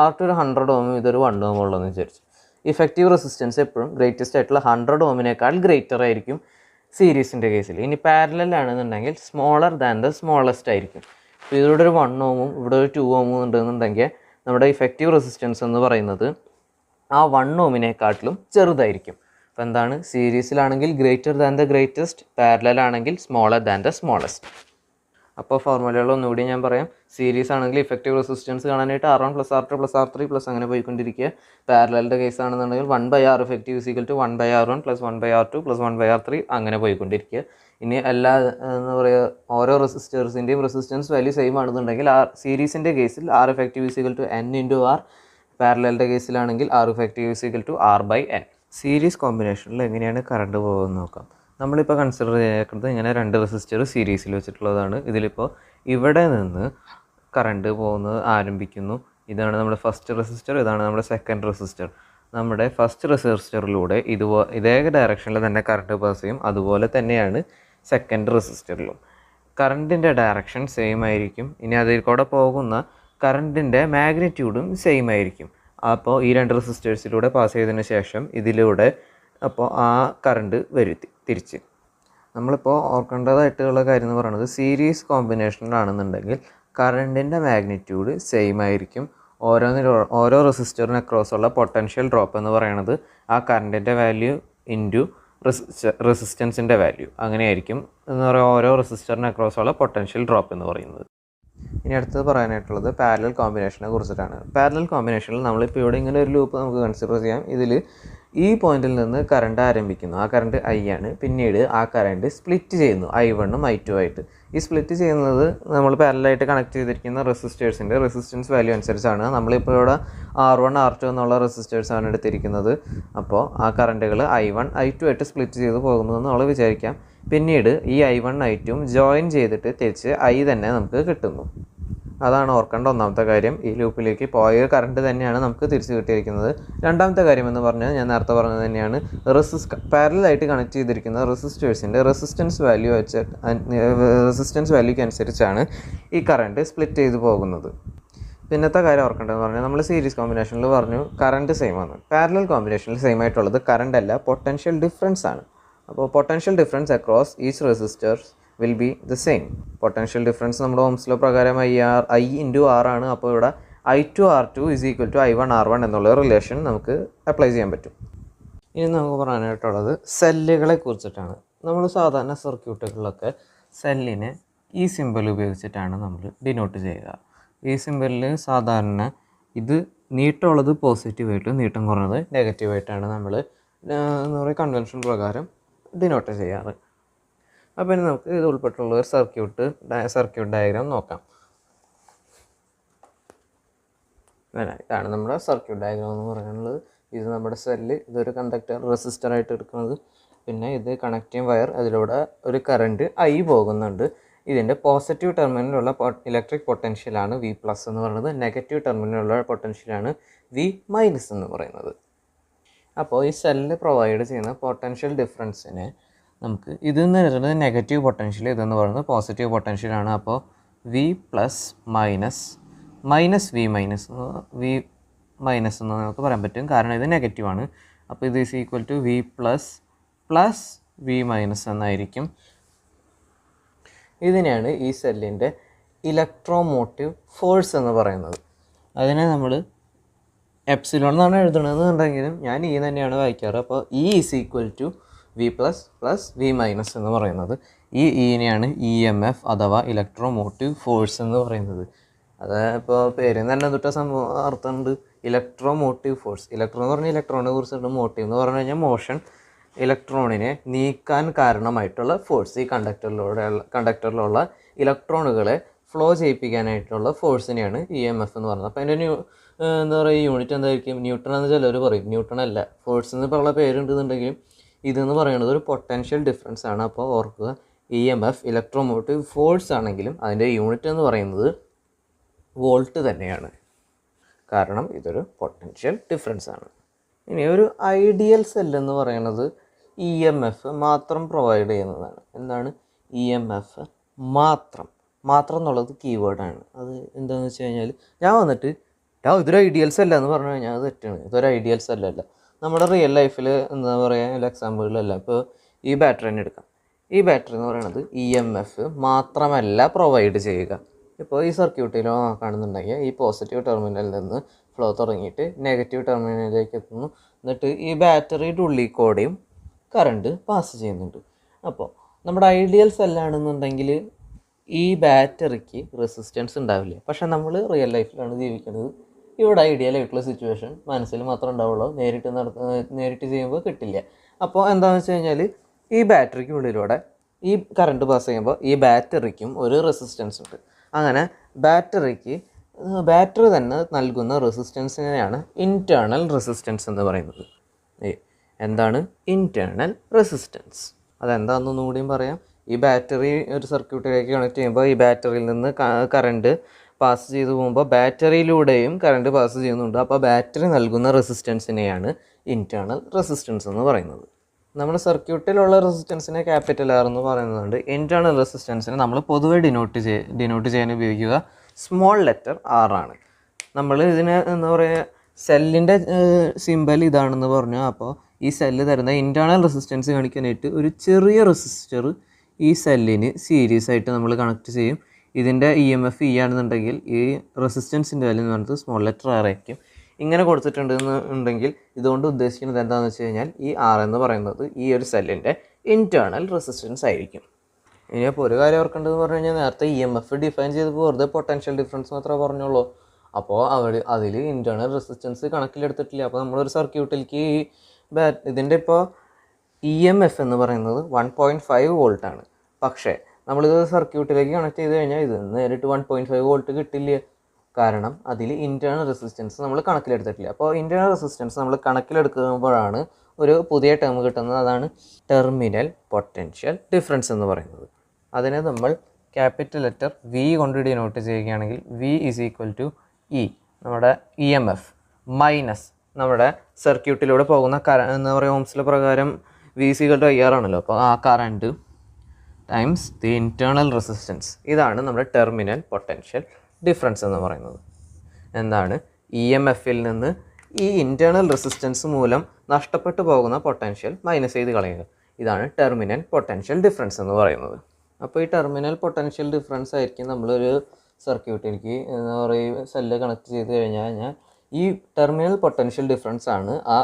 R2 ഒരു 100 ഓം, ഇതൊരു 1 ഓം ഉള്ളതെന്ന് വിചാരിച്ചു. ഇഫക്റ്റീവ് റെസിസ്റ്റൻസ് എപ്പോഴും ഗ്രേറ്റസ്റ്റ് ആയിട്ടുള്ള 100 ഓമിനേക്കാൾ ഗ്രേറ്റർ ആയിരിക്കും സീരീസിൻ്റെ കേസിൽ. ഇനി പാരലൽ ആണെന്നുണ്ടെങ്കിൽ സ്മോളർ ദാൻ ദ സ്മോളസ്റ്റ് ആയിരിക്കും. ഇപ്പോൾ ഇതിലൂടെ ഒരു 1 ഓമും ഇവിടെ ഒരു 2 ഓമും ഉണ്ടെന്നുണ്ടെങ്കിൽ നമ്മുടെ ഇഫക്റ്റീവ് റെസിസ്റ്റൻസ് എന്ന് പറയുന്നത് ആ 1 ഓമിനെക്കാട്ടിലും ചെറുതായിരിക്കും. അപ്പോൾ എന്താണ്, സീരീസിലാണെങ്കിൽ ഗ്രേറ്റർ ദാൻ ദ ഗ്രേറ്റസ്റ്റ്, പാരലലാണെങ്കിൽ സ്മോളർ ദാൻ ദ സ്മോളസ്റ്റ്. അപ്പോൾ ഫോർമുലകൾ ഒന്നുകൂടി ഞാൻ പറയാം. സീരീസ് ആണെങ്കിൽ ഇഫക്റ്റീവ് റെസിസ്റ്റൻസ് കാണാനായിട്ട് R1 + R2 + R3 പ്ലസ് അങ്ങനെ പോയിക്കൊണ്ടിരിക്കുക. പാരലലിൻ്റെ കേസ് ആണെന്നുണ്ടെങ്കിൽ 1/R effective is equal to 1/R1 + 1/R2 + 1/R3 അങ്ങനെ പോയിക്കൊണ്ടിരിക്കുക. ഇനി എല്ലാ എന്താ പറയുക, ഓരോ റെസിസ്റ്റേഴ്സിൻ്റെയും റെസിസ്റ്റൻസ് വാല്യൂ സെയിം ആണെന്നുണ്ടെങ്കിൽ സീരീസിൻ്റെ കേസിൽ R effective is equal to n into R, പാരലലിൻ്റെ കേസിലാണെങ്കിൽ R effective is equal to R/n. Series കോമ്പിനേഷനിൽ എങ്ങനെയാണ് കറണ്ട് പോകുന്നത് നോക്കാം. നമ്മളിപ്പോൾ കൺസിഡർ ചെയ്യേണ്ടത് ഇങ്ങനെ 2 റെസിസ്റ്റർ സീരീസിൽ വെച്ചിട്ടുള്ളതാണ്. ഇതിലിപ്പോൾ ഇവിടെ നിന്ന് കറണ്ട് പോകുന്നത് ആരംഭിക്കുന്നു. ഇതാണ് നമ്മുടെ ഫസ്റ്റ് റെസിസ്റ്റർ, ഇതാണ് നമ്മുടെ സെക്കൻഡ് റെസിസ്റ്റർ. നമ്മുടെ ഫസ്റ്റ് റെസിസ്റ്ററിലൂടെ ഇതേ ഡയറക്ഷനിൽ തന്നെ കറണ്ട് പാസ് ചെയ്യും. അതുപോലെ തന്നെയാണ് സെക്കൻഡ് റെസിസ്റ്ററിലും. കറണ്ടിൻ്റെ ഡയറക്ഷൻ സെയിം ആയിരിക്കും. ഇനി അതിൽ കൂടെ പോകുന്ന കറണ്ടിൻ്റെ മാഗ്നിറ്റ്യൂഡും സെയിം ആയിരിക്കും. അപ്പോൾ ഈ 2 റെസിസ്റ്റേഴ്സിലൂടെ പാസ് ചെയ്തതിന് ശേഷം ഇതിലൂടെ അപ്പോൾ ആ കറണ്ട് തിരിച്ച്. നമ്മളിപ്പോൾ ഓർക്കേണ്ടതായിട്ടുള്ള കാര്യം എന്ന് പറയുന്നത് സീരീസ് കോമ്പിനേഷനിലാണെന്നുണ്ടെങ്കിൽ കറണ്ടിൻ്റെ മാഗ്നിറ്റ്യൂഡ് സെയിം ആയിരിക്കും. ഓരോ റെസിസ്റ്ററിന് അക്രോസ് ഉള്ള പൊട്ടൻഷ്യൽ ഡ്രോപ്പ് എന്ന് പറയുന്നത് ആ കറണ്ടിൻ്റെ വാല്യൂ ഇൻറ്റു റെസിസ്റ്റൻസിൻ്റെ വാല്യൂ അങ്ങനെയായിരിക്കും എന്ന് പറയുക ഓരോ റെസിസ്റ്ററിന് അക്രോസ് ഉള്ള പൊട്ടൻഷ്യൽ ഡ്രോപ്പ് എന്ന് പറയുന്നത്. ഇനി അടുത്തത് പറയാനായിട്ടുള്ളത് പാരലൽ കോമ്പിനേഷനെ കുറിച്ചിട്ടാണ്. പാരലൽ കോമ്പിനേഷനിൽ നമ്മളിപ്പോൾ ഇവിടെ ഇങ്ങനെ ഒരു ലൂപ്പ് നമുക്ക് കൺസിഡർ ചെയ്യാം. ഇതിൽ ഈ പോയിന്റിൽ നിന്ന് കറണ്ട് ആരംഭിക്കുന്നു, ആ കറണ്ട് I ആണ്. പിന്നീട് ആ കറണ്ട് സ്പ്ലിറ്റ് ചെയ്യുന്നു I1ഉം I2 ആയിട്ട്. ഈ സ്പ്ലിറ്റ് ചെയ്യുന്നത് നമ്മൾ പാരലായിട്ട് കണക്ട് ചെയ്തിരിക്കുന്ന റെസിസ്റ്റേഴ്സിൻ്റെ റെസിസ്റ്റൻസ് വാല്യൂ അനുസരിച്ചാണ്. നമ്മളിപ്പോൾ ഇവിടെ R1 R2 എന്നുള്ള റെസിസ്റ്റേഴ്സാണ് എടുത്തിരിക്കുന്നത്. അപ്പോൾ ആ കറണ്ടുകൾ I1 I2 ആയിട്ട് സ്പ്ലിറ്റ് ചെയ്ത് പോകുന്നതെന്ന് നമ്മൾ വിചാരിക്കാം. പിന്നീട് ഈ I1 I2 ജോയിൻ ചെയ്തിട്ട് തിരിച്ച് I തന്നെ നമുക്ക് കിട്ടുന്നു. അതാണ് ഓർക്കേണ്ട ഒന്നാമത്തെ കാര്യം. ഈ ലൂപ്പിലേക്ക് പോയ കറണ്ട് തന്നെയാണ് നമുക്ക് തിരിച്ച് കിട്ടിയിരിക്കുന്നത്. രണ്ടാമത്തെ കാര്യം എന്ന് പറഞ്ഞാൽ ഞാൻ നേരത്തെ പറഞ്ഞത് തന്നെയാണ്, പാരലായിട്ട് കണക്ട് ചെയ്തിരിക്കുന്ന റെസിസ്റ്റേഴ്സിൻ്റെ റെസിസ്റ്റൻസ് വാല്യൂക്ക് അനുസരിച്ചാണ് ഈ കറണ്ട് സ്പ്ലിറ്റ് ചെയ്ത് പോകുന്നത്. പിന്നത്തെ കാര്യം ഓർക്കേണ്ടതെന്ന് പറഞ്ഞാൽ നമ്മൾ സീരീസ് കോമ്പിനേഷനിൽ പറഞ്ഞു കറണ്ട് സെയിം ആണ്. പാരലൽ കോമ്പിനേഷനിൽ സെയിം ആയിട്ടുള്ളത് കറണ്ട് അല്ല, പൊട്ടൻഷ്യൽ ഡിഫറൻസ് ആണ്. അപ്പോൾ potential difference across each resistors will be the same. Potential difference നമ്മുടെ ഓംസ് ലോ പ്രകാരം I ഇൻറ്റു R ആണ്. അപ്പോൾ ഇവിടെ I2 R2 is equal to I1 R1 എന്നുള്ള റിലേഷൻ നമുക്ക് അപ്ലൈ ചെയ്യാൻ പറ്റും. ഇനി നമുക്ക് പറയാനായിട്ടുള്ളത് സെല്ലുകളെ കുറിച്ചിട്ടാണ്. നമ്മൾ സാധാരണ സർക്യൂട്ടുകളിലൊക്കെ സെല്ലിനെ ഈ സിമ്പൽ ഉപയോഗിച്ചിട്ടാണ് നമ്മൾ ഡിനോട്ട് ചെയ്യുക. ഈ സിമ്പലിൽ സാധാരണ ഇത് നീട്ടമുള്ളത് പോസിറ്റീവായിട്ടും നീട്ടം കുറഞ്ഞത് നെഗറ്റീവായിട്ടാണ് നമ്മൾ എന്താ പറയുക കൺവെൻഷൻ പ്രകാരം ഡിനോട്ട് ചെയ്യാറ്. അപ്പോൾ ഇനി നമുക്ക് ഇത് ഉൾപ്പെട്ടുള്ള ഒരു സർക്യൂട്ട് ഡയഗ്രാം നോക്കാം. ഇതാണ് നമ്മുടെ സർക്യൂട്ട് ഡയഗ്രാം എന്ന് പറയാനുള്ളത്. ഇത് നമ്മുടെ സെല്ല്, ഇതൊരു കണ്ടക്ടർ റെസിസ്റ്ററായിട്ട് എടുക്കുന്നത്. പിന്നെ ഇത് കണക്റ്റിംഗ് വയർ, അതിലൂടെ ഒരു കറണ്ട് I പോകുന്നുണ്ട്. ഇതിൻ്റെ പോസിറ്റീവ് ടെർമിനലുള്ള ഇലക്ട്രിക് പൊട്ടൻഷ്യലാണ് V+ എന്ന് പറയുന്നത്. നെഗറ്റീവ് ടെർമിനലുള്ള പൊട്ടൻഷ്യലാണ് V- എന്ന് പറയുന്നത്. അപ്പോൾ ഈ സെല്ല് പ്രൊവൈഡ് ചെയ്യുന്ന പൊട്ടൻഷ്യൽ ഡിഫറൻസിനെ നമുക്ക് ഇതെന്ന് പറയുന്നത് നെഗറ്റീവ് പൊട്ടൻഷ്യൽ, ഇതെന്ന് പറയുന്നത് പോസിറ്റീവ് പൊട്ടൻഷ്യലാണ്. അപ്പോൾ V+ മൈനസ് V- എന്ന് നമുക്ക് പറയാൻ പറ്റും, കാരണം ഇത് നെഗറ്റീവാണ്. അപ്പോൾ ഇത് is equal to V+ plus V- എന്നായിരിക്കും. ഇതിനെയാണ് ഈ സെല്ലിൻ്റെ ഇലക്ട്രോമോട്ടീവ് ഫോഴ്സ് എന്ന് പറയുന്നത്. അതിനെ നമ്മൾ എപ്സിലോൺ എന്നാണ് എഴുതണമെന്നുണ്ടെങ്കിലും ഞാൻ E തന്നെയാണ് വായിക്കാറ്. അപ്പോൾ E is equal to V+ plus V- എന്ന് പറയുന്നത്. ഈ ഈനെയാണ് EMF അഥവാ ഇലക്ട്രോമോട്ടീവ് ഫോഴ്സ് എന്ന് പറയുന്നത്. അത് ഇപ്പോൾ പേരിൽ തന്നെ തൊട്ട സംഭവം അർത്ഥമുണ്ട്. Electro motive force. ഇലക്ട്രോ എന്ന് പറഞ്ഞാൽ ഇലക്ട്രോണിനെ കുറിച്ചിട്ട്, മോട്ടീവ് എന്ന് പറഞ്ഞു കഴിഞ്ഞാൽ മോഷൻ, ഇലക്ട്രോണിനെ നീക്കാൻ കാരണമായിട്ടുള്ള ഫോഴ്സ്. ഈ കണ്ടക്ടറിലുള്ള ഇലക്ട്രോണുകളെ ഫ്ലോ ചെയ്യിപ്പിക്കാനായിട്ടുള്ള ഫോഴ്സിനെയാണ് ഇ എം എഫ് എന്ന് പറയുന്നത്. അപ്പോൾ അതിൻ്റെ എന്താ പറയുക യൂണിറ്റ് എന്തായിരിക്കും? ന്യൂട്ടൺ എന്ന് ചിലർ പറയും. ന്യൂട്ടൺ അല്ല, ഫോഴ്സ് എന്ന് പറയുന്ന പേരുണ്ടെന്നുണ്ടെങ്കിലും ഇതെന്ന് പറയുന്നത് ഒരു പൊട്ടൻഷ്യൽ ഡിഫറൻസ് ആണ്. അപ്പോൾ ഓർക്കുക, E M F electro motive force ആണെങ്കിലും അതിൻ്റെ യൂണിറ്റ് എന്ന് പറയുന്നത് വോൾട്ട് തന്നെയാണ്. കാരണം ഇതൊരു പൊട്ടൻഷ്യൽ ഡിഫറൻസ് ആണ്. ഇനി ഒരു ഐഡിയൽ സെൽ എന്ന് പറയുന്നത് ഇ എം എഫ് മാത്രം പ്രൊവൈഡ് ചെയ്യുന്നതാണ്. എന്താണ്? ഇ എം എഫ് മാത്രം എന്നുള്ളത് കീവേഡാണ്. അത് എന്താണെന്ന് വെച്ച് കഴിഞ്ഞാൽ, ഞാൻ വന്നിട്ട് ഇതൊരു ഐഡിയൽ സെല്ല എന്ന് പറഞ്ഞു കഴിഞ്ഞാൽ അത് തെറ്റാണ്. ഇതൊരു ഐഡിയൽ സെല്ലല്ല. നമ്മുടെ റിയൽ ലൈഫിൽ എന്താ പറയുക, എക്സാമ്പിളിലല്ല. ഇപ്പോൾ ഈ ബാറ്ററി തന്നെ എടുക്കാം. ഈ ബാറ്ററി എന്ന് പറയുന്നത് ഇ എം എഫ് മാത്രമല്ല പ്രൊവൈഡ് ചെയ്യുക. ഇപ്പോൾ ഈ സർക്യൂട്ടിലോ കാണുന്നുണ്ടെങ്കിൽ ഈ പോസിറ്റീവ് ടെർമിനലിൽ നിന്ന് ഫ്ലോ തുടങ്ങിയിട്ട് നെഗറ്റീവ് ടെർമിനലിലേക്ക് എത്തുന്നു. എന്നിട്ട് ഈ ബാറ്ററിയുടെ ഉള്ളിൽ കൂടെയും കറണ്ട് പാസ് ചെയ്യുന്നുണ്ട്. അപ്പോൾ നമ്മുടെ ഐഡിയൽ സെല്ലാണെന്നുണ്ടെങ്കിൽ ഈ ബാറ്ററിക്ക് റെസിസ്റ്റൻസ് ഉണ്ടാവില്ല. പക്ഷേ നമ്മൾ റിയൽ ലൈഫിലാണ് ജീവിക്കുന്നത്. ഇവിടെ ഐഡിയൽ ആയിട്ടുള്ള സിറ്റുവേഷൻ മനസ്സിൽ മാത്രമേ ഉണ്ടാവുള്ളൂ, നേരിട്ട് ചെയ്യുമ്പോൾ കിട്ടില്ല. അപ്പോൾ എന്താണെന്ന് വെച്ച് കഴിഞ്ഞാൽ ഈ ബാറ്ററിക്ക് ഉള്ളിലൂടെ ഈ കറണ്ട് പാസ് ചെയ്യുമ്പോൾ ഈ ബാറ്ററിക്കും ഒരു റെസിസ്റ്റൻസ് ഉണ്ട്. അങ്ങനെ ബാറ്ററി തന്നെ നൽകുന്ന റെസിസ്റ്റൻസിനെയാണ് ഇൻറ്റേർണൽ റെസിസ്റ്റൻസ് എന്ന് പറയുന്നത്. എന്താണ് ഇൻറ്റേർണൽ റെസിസ്റ്റൻസ്? അതെന്താണെന്നൊന്നും കൂടിയും പറയാം. ഈ ബാറ്ററി ഒരു സർക്യൂട്ടിലേക്ക് കണക്ട് ചെയ്യുമ്പോൾ ഈ ബാറ്ററിയിൽ നിന്ന് കറണ്ട് പാസ് ചെയ്തു പോകുമ്പോൾ ബാറ്ററിയിലൂടെയും കറണ്ട് പാസ് ചെയ്യുന്നുണ്ട്. അപ്പോൾ ബാറ്ററി നൽകുന്ന റെസിസ്റ്റൻസിനെയാണ് ഇൻറ്റേർണൽ റെസിസ്റ്റൻസ് എന്ന് പറയുന്നത്. നമ്മുടെ സർക്യൂട്ടിലുള്ള റെസിസ്റ്റൻസിനെ ക്യാപിറ്റൽ ആർ എന്ന് പറയുന്നുണ്ട്. ഇൻറ്റേർണൽ റെസിസ്റ്റൻസിനെ നമ്മൾ പൊതുവെ ഡിനോട്ട് ചെയ്യാൻ ഉപയോഗിക്കുക സ്മോൾ ലെറ്റർ ആർ ആണ്. നമ്മൾ ഇതിനെ എന്താ പറയുക, സെല്ലിൻ്റെ സിമ്പൽ ഇതാണെന്ന് പറഞ്ഞു. അപ്പോൾ ഈ സെല്ല് തരുന്ന ഇൻറ്റേർണൽ റെസിസ്റ്റൻസ് കാണിക്കാനായിട്ട് ഒരു ചെറിയ റെസിസ്റ്റർ ഈ സെല്ലിന് സീരീസ് ആയിട്ട് നമ്മൾ കണക്ട് ചെയ്യും. ഇതിൻ്റെ ഇ എം എഫ് ഇ ആണെന്നുണ്ടെങ്കിൽ ഈ റെസിസ്റ്റൻസിൻ്റെ വാല്യൂ എന്ന് പറയുന്നത് സ്മോൾ ലെറ്റർ ആർ ആയിരിക്കും. ഇങ്ങനെ കൊടുത്തിട്ടുണ്ടെന്നുണ്ടെങ്കിൽ ഇതുകൊണ്ട് ഉദ്ദേശിക്കുന്നത് എന്താണെന്ന് വെച്ച് കഴിഞ്ഞാൽ ഈ ആർ എന്ന് പറയുന്നത് ഈ ഒരു സെല്ലിൻ്റെ ഇൻറ്റേർണൽ റെസിസ്റ്റൻസ് ആയിരിക്കും. ഇനിയപ്പോൾ ഒരു കാര്യം ഓർക്കേണ്ടതെന്ന് പറഞ്ഞു കഴിഞ്ഞാൽ, നേരത്തെ ഇ എം എഫ് ഡിഫൈൻ ചെയ്തപ്പോൾ വെറുതെ പൊട്ടൻഷ്യൽ ഡിഫറൻസ് മാത്രമേ പറഞ്ഞുള്ളൂ. അപ്പോൾ അതിൽ ഇൻറ്റേർണൽ റെസിസ്റ്റൻസ് കണക്കിലെടുത്തിട്ടില്ല. അപ്പോൾ നമ്മളൊരു സർക്യൂട്ടിലേക്ക് ഇതിൻ്റെ ഇപ്പോൾ ഇ എം എഫ് എന്ന് പറയുന്നത് 1.5 വോൾട്ടാണ്. പക്ഷേ നമ്മളിത് സർക്യൂട്ടിലേക്ക് കണക്ട് ചെയ്ത് കഴിഞ്ഞാൽ ഇത് നേരിട്ട് 1.5 വോൾട്ട് കിട്ടില്ല. കാരണം അതിൽ ഇൻറ്റേർണൽ റെസിസ്റ്റൻസ് നമ്മൾ കണക്കിലെടുത്തിട്ടില്ല. അപ്പോൾ ഇൻറ്റേർണൽ റെസിസ്റ്റൻസ് നമ്മൾ കണക്കിലെടുക്കുമ്പോഴാണ് ഒരു പുതിയ ടേം കിട്ടുന്നത്. അതാണ് ടെർമിനൽ പൊട്ടൻഷ്യൽ ഡിഫറൻസ് എന്ന് പറയുന്നത്. അതിനെ നമ്മൾ ക്യാപിറ്റൽ ലെറ്റർ വി കൊണ്ട് ഡിനോട്ട് ചെയ്യുകയാണെങ്കിൽ V is equal to E, നമ്മുടെ ഇ എം എഫ്, മൈനസ് നമ്മുടെ സർക്യൂട്ടിലൂടെ പോകുന്ന എന്താ പറയുക, ഓംസിലെ പ്രകാരം V is equal to I R ആണല്ലോ. അപ്പോൾ ആ current times the internal resistance. ഇതാണ് നമ്മുടെ ടെർമിനൽ പൊട്ടൻഷ്യൽ ഡിഫറൻസ് എന്ന് പറയുന്നത്. എന്താണ്? ഇ എം എഫിൽ നിന്ന് ഈ ഇൻറ്റേർണൽ റെസിസ്റ്റൻസ് മൂലം നഷ്ടപ്പെട്ടു പോകുന്ന പൊട്ടൻഷ്യൽ മൈനസ് ചെയ്ത് കളയുക. ഇതാണ് ടെർമിനൽ പൊട്ടൻഷ്യൽ ഡിഫറൻസ് എന്ന് പറയുന്നത്. അപ്പോൾ ഈ ടെർമിനൽ പൊട്ടൻഷ്യൽ ഡിഫറൻസ് ആയിരിക്കും നമ്മളൊരു സർക്യൂട്ടിലേക്ക് എന്താ പറയുക സെല്ല് കണക്ട് ചെയ്ത് കഴിഞ്ഞാൽ ഈ ടെർമിനൽ പൊട്ടൻഷ്യൽ ഡിഫറൻസ് ആണ് ആ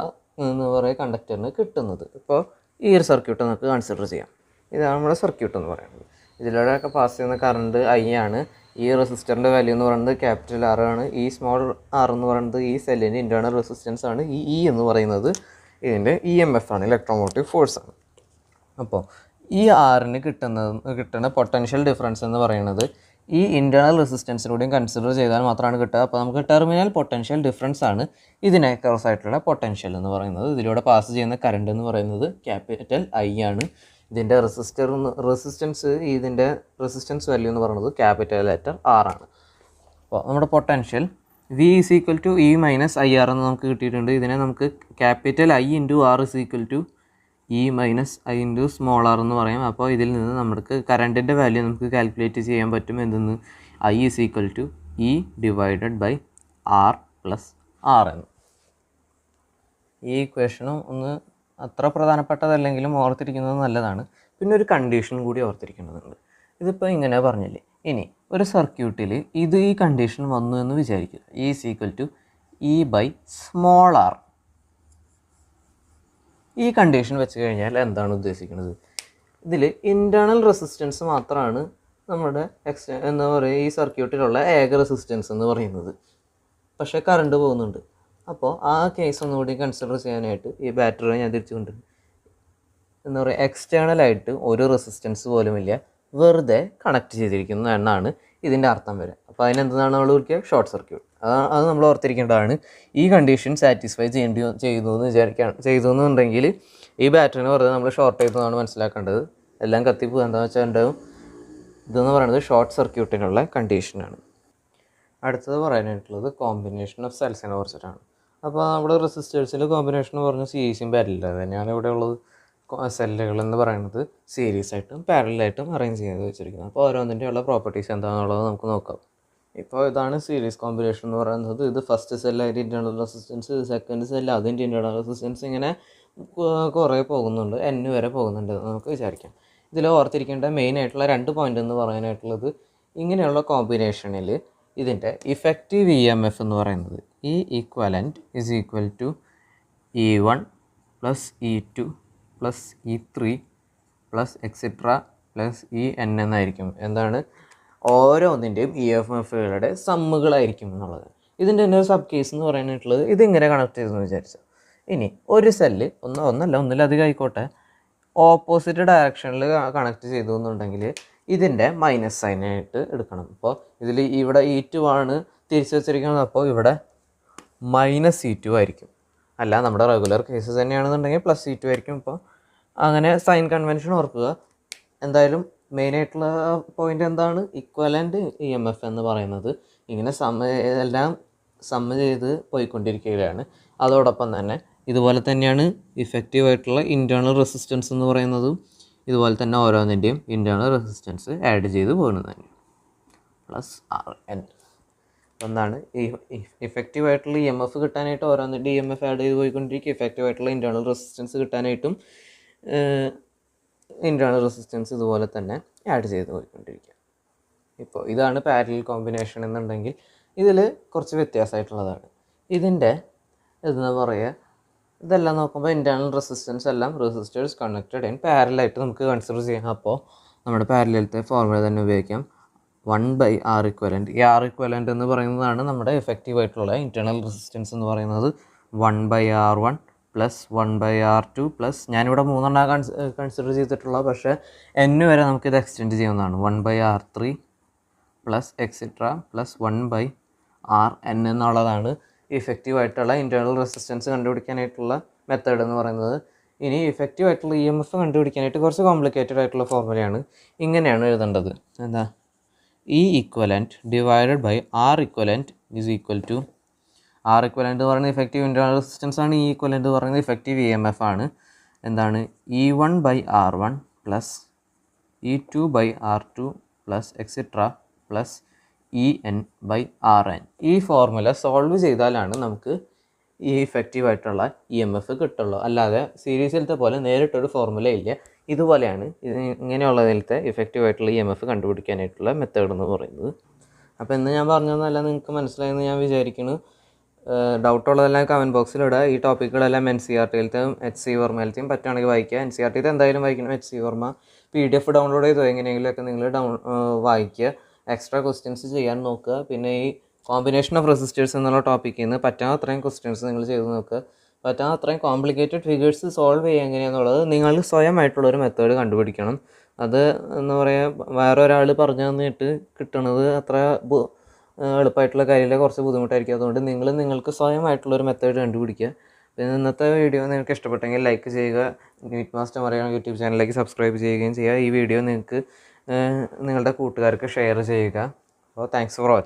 എന്താ പറയുക കണ്ടക്ടറിന് കിട്ടുന്നത്. ഇപ്പോൾ ഈ ഒരു സർക്യൂട്ട് നമുക്ക് കൺസിഡർ ചെയ്യാം. ഇതാണ് നമ്മുടെ സർക്യൂട്ട് എന്ന് പറയുന്നത്. ഇതിലൂടെയൊക്കെ പാസ് ചെയ്യുന്ന കറണ്ട് ഐ ആണ്. ഈ റെസിസ്റ്ററിൻ്റെ വാല്യൂ എന്ന് പറയുന്നത് ക്യാപിറ്റൽ ആർ ആണ്. ഈ സ്മോൾ ആർ എന്ന് പറയുന്നത് ഈ സെല്ലിൻ്റെ ഇൻറ്റേർണൽ റെസിസ്റ്റൻസ് ആണ്. ഈ ഇ എന്ന് പറയുന്നത് ഇതിൻ്റെ ഇ എം എഫ് ആണ്, ഇലക്ട്രോമോട്ടീവ് ഫോഴ്സ് ആണ്. അപ്പോൾ ഈ ആറിന് കിട്ടുന്ന പൊട്ടൻഷ്യൽ ഡിഫറൻസ് എന്ന് പറയുന്നത് ഈ ഇൻറ്റേർണൽ റെസിസ്റ്റൻസിലൂടെയും കൺസിഡർ ചെയ്താൽ മാത്രമാണ് കിട്ടുക. അപ്പോൾ നമുക്ക് ടെർമിനൽ പൊട്ടൻഷ്യൽ ഡിഫറൻസ് ആണ് ഇതിനെ ക്രോസ് ആയിട്ടുള്ള പൊട്ടൻഷ്യൽ എന്ന് പറയുന്നത്. ഇതിലൂടെ പാസ് ചെയ്യുന്ന കറണ്ട് എന്ന് പറയുന്നത് ക്യാപിറ്റൽ ഐ ആണ്. ഇതിൻ്റെ റെസിസ്റ്റൻസ് വാല്യൂ എന്ന് പറയുന്നത് ക്യാപിറ്റൽ ലെറ്റർ ആർ ആണ്. അപ്പോൾ നമ്മുടെ potential V is equal to E minus I R എന്ന് നമുക്ക് കിട്ടിയിട്ടുണ്ട്. ഇതിനെ നമുക്ക് capital I into R is equal to E minus I into small R എന്ന് പറയും. അപ്പോൾ ഇതിൽ നിന്ന് നമുക്ക് കറണ്ടിൻ്റെ വാല്യൂ നമുക്ക് കാൽക്കുലേറ്റ് ചെയ്യാൻ പറ്റും. എന്തെന്ന്? I is equal to E divided by R plus R എന്ന്. ഈ ഇക്വേഷനും ഒന്ന് അത്ര പ്രധാനപ്പെട്ടതല്ലെങ്കിലും ഓർത്തിരിക്കുന്നത് നല്ലതാണ്. പിന്നെ ഒരു കണ്ടീഷൻ കൂടി ഓർത്തിരിക്കേണ്ടതുണ്ട്. ഇതിപ്പോൾ ഇങ്ങനെ പറഞ്ഞില്ലേ, ഇനി ഒരു സർക്യൂട്ടിൽ ഈ കണ്ടീഷൻ വന്നു എന്ന് വിചാരിക്കുക. E is equal to E by small R. ഈ കണ്ടീഷൻ വെച്ച് കഴിഞ്ഞാൽ എന്താണ് ഉദ്ദേശിക്കുന്നത്? ഇതിൽ ഇൻറ്റേർണൽ റെസിസ്റ്റൻസ് മാത്രമാണ് നമ്മുടെ എന്താ പറയുക ഈ സർക്യൂട്ടിലുള്ള ഏക റെസിസ്റ്റൻസ് എന്ന് പറയുന്നത്. പക്ഷേ കറണ്ട് പോകുന്നുണ്ട്. അപ്പോൾ ആ കേസ് ഒന്നുകൂടി കൺസിഡർ ചെയ്യാനായിട്ട് ഈ ബാറ്ററി ഞാൻ തിരിച്ചു കൊണ്ടുവരും. എന്താ പറയുക, എക്സ്റ്റേണലായിട്ട് ഒരു റെസിസ്റ്റൻസ് പോലുമില്ല, വെറുതെ കണക്ട് ചെയ്തിരിക്കുന്നു എന്നാണ് ഇതിൻ്റെ അർത്ഥം വരിക. അപ്പോൾ അതിനെന്താണ് നമ്മൾ വിളിക്കുക? Short circuit. അത് നമ്മൾ ഓർത്തിരിക്കേണ്ടതാണ്. ഈ കണ്ടീഷൻ സാറ്റിസ്ഫൈ ചെയ്തു എന്നുണ്ടെങ്കിൽ ഈ ബാറ്ററിനെ വെറുതെ നമ്മൾ ഷോർട്ട് ചെയ്തതാണ് മനസ്സിലാക്കേണ്ടത്. എല്ലാം കത്തിപ്പോൾ എന്താണെന്ന് വെച്ചാൽ ഉണ്ടാവും. ഇതെന്ന് പറയുന്നത് ഷോർട്ട് സർക്യൂട്ടിനുള്ള കണ്ടീഷനാണ്. അടുത്തത് പറയാനായിട്ടുള്ളത് കോമ്പിനേഷൻ ഓഫ് സെൽസിനെ കുറിച്ചിട്ടാണ്. അപ്പോൾ നമ്മുടെ റെസിസ്റ്റേഴ്സിൽ കോമ്പിനേഷൻ പറഞ്ഞ സീരീസും പാരലൽ തന്നെയാണ് ഇവിടെ ഉള്ളത്. സെല്ലുകൾ എന്ന് പറയുന്നത് സീരീസ് ആയിട്ടും പാരലായിട്ടും അറേഞ്ച് ചെയ്ത് വെച്ചിരിക്കുന്നത്. അപ്പോൾ ഓരോന്നിൻ്റെയുള്ള പ്രോപ്പർട്ടീസ് എന്താണെന്നുള്ളത് നമുക്ക് നോക്കാം. ഇപ്പോൾ ഇതാണ് സീരീസ് കോമ്പിനേഷൻ എന്ന് പറയുന്നത്. ഇത് ഫസ്റ്റ് സെല്ല് അതിൻ്റെ ഇൻറ്റേർണൽ റെസിസ്റ്റൻസ്, സെക്കൻഡ് സെല്ല് അതിൻ്റെ ഇൻറ്റേർണൽ റെസിസ്റ്റൻസ്, ഇങ്ങനെ കുറേ പോകുന്നുണ്ട്, N വരെ പോകുന്നുണ്ട് നമുക്ക് വിചാരിക്കാം. ഇതിൽ ഓർത്തിരിക്കേണ്ട മെയിൻ ആയിട്ടുള്ള 2 പോയിൻ്റ് എന്ന് പറയാനായിട്ടുള്ളത്, ഇങ്ങനെയുള്ള കോമ്പിനേഷനിൽ ഇതിൻ്റെ ഇഫക്റ്റീവ് EMF എന്ന് പറയുന്നത് E equivalent is equal to E1 plus E2 plus E3 plus etcetera plus EN എന്നായിരിക്കും. എന്താണ്? ഓരോന്നിൻ്റെയും EMFകളുടെ സമ്മുകളായിരിക്കും എന്നുള്ളത്. ഇതിൻ്റെ തന്നെ ഒരു സബ് കേസ് എന്ന് പറയാനായിട്ടുള്ളത്, ഇതിങ്ങനെ കണക്ട് ചെയ്തെന്ന് വിചാരിച്ചു. ഇനി ഒരു സെല്ല് ഒന്നിലധികം ആയിക്കോട്ടെ, ഓപ്പോസിറ്റ് ഡയറക്ഷനിൽ കണക്ട് ചെയ്തു എന്നുണ്ടെങ്കിൽ ഇതിൻ്റെ മൈനസ് സൈനായിട്ട് എടുക്കണം. അപ്പോൾ ഇതിൽ ഇവിടെ E2 ആണ് തിരിച്ച് വെച്ചിരിക്കുന്നത്, അപ്പോൾ ഇവിടെ മൈനസ് E2 ആയിരിക്കും. അല്ല, നമ്മുടെ റെഗുലർ കേസസ് തന്നെയാണെന്നുണ്ടെങ്കിൽ പ്ലസ് E2 ആയിരിക്കും. അപ്പോൾ അങ്ങനെ സൈൻ കൺവെൻഷൻ ഓർക്കുക. എന്തായാലും മെയിനായിട്ടുള്ള പോയിൻ്റ് എന്താണ്? ഇക്വലൻ്റ് EMF എന്ന് പറയുന്നത് ഇങ്ങനെ എല്ലാം സമ്മ ചെയ്ത് പോയിക്കൊണ്ടിരിക്കുകയാണ്. അതോടൊപ്പം തന്നെ ഇതുപോലെ തന്നെയാണ് ഇഫക്റ്റീവായിട്ടുള്ള ഇൻറ്റേർണൽ റെസിസ്റ്റൻസ് എന്ന് പറയുന്നതും ഇതുപോലെ തന്നെ ഓരോന്നിൻ്റെയും ഇൻറ്റേർണൽ റെസിസ്റ്റൻസ് ആഡ് ചെയ്ത് പോകുന്നത് തന്നെ പ്ലസ് RN. എന്താണ് ഈ ഇഫക്റ്റീവായിട്ടുള്ള EMF കിട്ടാനായിട്ട് ഓരോന്നിൻ്റെ EMF ആഡ് ചെയ്ത് പോയിക്കൊണ്ടിരിക്കുക. ഇഫക്റ്റീവായിട്ടുള്ള ഇൻറ്റേർണൽ റെസിസ്റ്റൻസ് കിട്ടാനായിട്ടും ഇൻറ്റേർണൽ റെസിസ്റ്റൻസ് ഇതുപോലെ തന്നെ ആഡ് ചെയ്ത് പോയിക്കൊണ്ടിരിക്കുക. ഇപ്പോൾ ഇതാണ് പാരലൽ കോമ്പിനേഷൻ എന്നുണ്ടെങ്കിൽ ഇതിൽ കുറച്ച് വ്യത്യാസമായിട്ടുള്ളതാണ്. ഇതിൻ്റെ എന്താ പറയുക, ഇതെല്ലാം നോക്കുമ്പോൾ ഇൻറ്റേർണൽ റെസിസ്റ്റൻസ് എല്ലാം റെസിസ്റ്റേഴ്സ് കണക്റ്റഡ് ഇൻ പാരലായിട്ട് നമുക്ക് കൺസിഡർ ചെയ്യാം. അപ്പോൾ നമ്മുടെ പാരലലത്തെ ഫോർമുല തന്നെ ഉപയോഗിക്കാം, 1/R ഇക്വലൻറ്റ്. ഈ R ഇക്വലൻറ്റ് എന്ന് പറയുന്നതാണ് നമ്മുടെ എഫക്റ്റീവായിട്ടുള്ള ഇൻറ്റേർണൽ റെസിസ്റ്റൻസ് എന്ന് പറയുന്നത്. 1/R1 പ്ലസ് 1/R2 പ്ലസ്, ഞാനിവിടെ 3 കൺസിഡർ ചെയ്തിട്ടുള്ള, പക്ഷേ N വരെ നമുക്കിത് എക്സ്റ്റെൻഡ് ചെയ്യാവുന്നതാണ്. 1/R3 plus etcetera plus 1/RN എന്നുള്ളതാണ് ഇഫക്റ്റീവായിട്ടുള്ള ഇൻറ്റേർണൽ റെസിസ്റ്റൻസ് കണ്ടുപിടിക്കാനായിട്ടുള്ള മെത്തേഡ് എന്ന് പറയുന്നത്. ഇനി ഇഫക്റ്റീവായിട്ടുള്ള EMF കണ്ടുപിടിക്കാനായിട്ട് കുറച്ച് കോംപ്ലിക്കേറ്റഡ് ആയിട്ടുള്ള ഫോർമുലയാണ്. ഇങ്ങനെയാണ് എഴുതേണ്ടത്. എന്താ? E equivalent divided by R equivalent is equal to, R equivalent എന്ന് പറയുന്നത് ഇഫക്റ്റീവ് ഇൻറ്റേർണൽ റെസിസ്റ്റൻസ് ആണ്, E ഇക്വലൻറ്റ് എന്ന് പറയുന്നത് ഇഫക്റ്റീവ് EMF ആണ്. എന്താണ്? E1/R1 plus E2/R2 plus etcetera plus EN/RN. ഈ ഫോർമുല സോൾവ് ചെയ്താലാണ് നമുക്ക് ഈ ഇഫക്റ്റീവായിട്ടുള്ള EMF കിട്ടുള്ളൂ. അല്ലാതെ സീരീസിലത്തെ പോലെ നേരിട്ടൊരു ഫോർമുല ഇല്ല. ഇതുപോലെയാണ് ഇങ്ങനെയുള്ളതിലത്തെ ഇഫക്റ്റീവായിട്ടുള്ള EMF കണ്ടുപിടിക്കാനായിട്ടുള്ള മെത്തേഡ് എന്ന് പറയുന്നത്. അപ്പോൾ ഇന്ന് ഞാൻ പറഞ്ഞതെല്ലാം നിങ്ങൾക്ക് മനസ്സിലായെന്ന് ഞാൻ വിചാരിക്കുന്നു. ഡൗട്ടുള്ളതെല്ലാം കമൻറ്റ് ബോക്സിലിടുക. ഈ ടോപ്പിക്കുകളെല്ലാം NCERTയിലത്തെയും HC വർമ്മയിലത്തെയും പറ്റുകയാണെങ്കിൽ വായിക്കുക. NCERTയിലത്തെ എന്തായാലും വായിക്കണം. HC വർമ്മ PDF ഡൗൺലോഡ് ചെയ്തോ എങ്ങനെയെങ്കിലുമൊക്കെ നിങ്ങൾ വായിക്കുക. എക്സ്ട്രാ ക്വസ്റ്റ്യൻസ് ചെയ്യാൻ നോക്കുക. പിന്നെ ഈ കോമ്പിനേഷൻ ഓഫ് റെസിസ്റ്റേഴ്സ് എന്നുള്ള ടോപ്പിക്കിൽ നിന്ന് പറ്റാവുന്ന അത്രയും ക്വസ്റ്റ്യൻസ് നിങ്ങൾ ചെയ്ത് നോക്കുക. പറ്റാവുന്ന അത്രയും കോംപ്ലിക്കേറ്റഡ് ഫിഗേഴ്സ് സോൾവ് ചെയ്യുക എങ്ങനെയാണെന്നുള്ളത് നിങ്ങൾ സ്വയമായിട്ടുള്ളൊരു മെത്തേഡ് കണ്ടുപിടിക്കണം. അത് എന്താ പറയുക, വേറെ ഒരാൾ പറഞ്ഞു തന്നിട്ട് കിട്ടണത് അത്ര എളുപ്പമായിട്ടുള്ള കാര്യമില്ല, കുറച്ച് ബുദ്ധിമുട്ടായിരിക്കും. അതുകൊണ്ട് നിങ്ങൾക്ക് സ്വയമായിട്ടുള്ളൊരു മെത്തേഡ് കണ്ടുപിടിക്കുക. പിന്നെ ഇന്നത്തെ വീഡിയോ നിങ്ങൾക്ക് ഇഷ്ടപ്പെട്ടെങ്കിൽ ലൈക്ക് ചെയ്യുക. നീറ്റ് മാസ്റ്റർ മലയാളം യൂട്യൂബ് ചാനലിലേക്ക് സബ്സ്ക്രൈബ് ചെയ്യുകയും ചെയ്യുക. ഈ വീഡിയോ നിങ്ങൾക്ക് നിങ്ങളുടെ കൂട്ടുകാർക്ക് ഷെയർ ചെയ്യുക. അപ്പോൾ താങ്ക്സ് ഫോർ വാച്ചിങ്.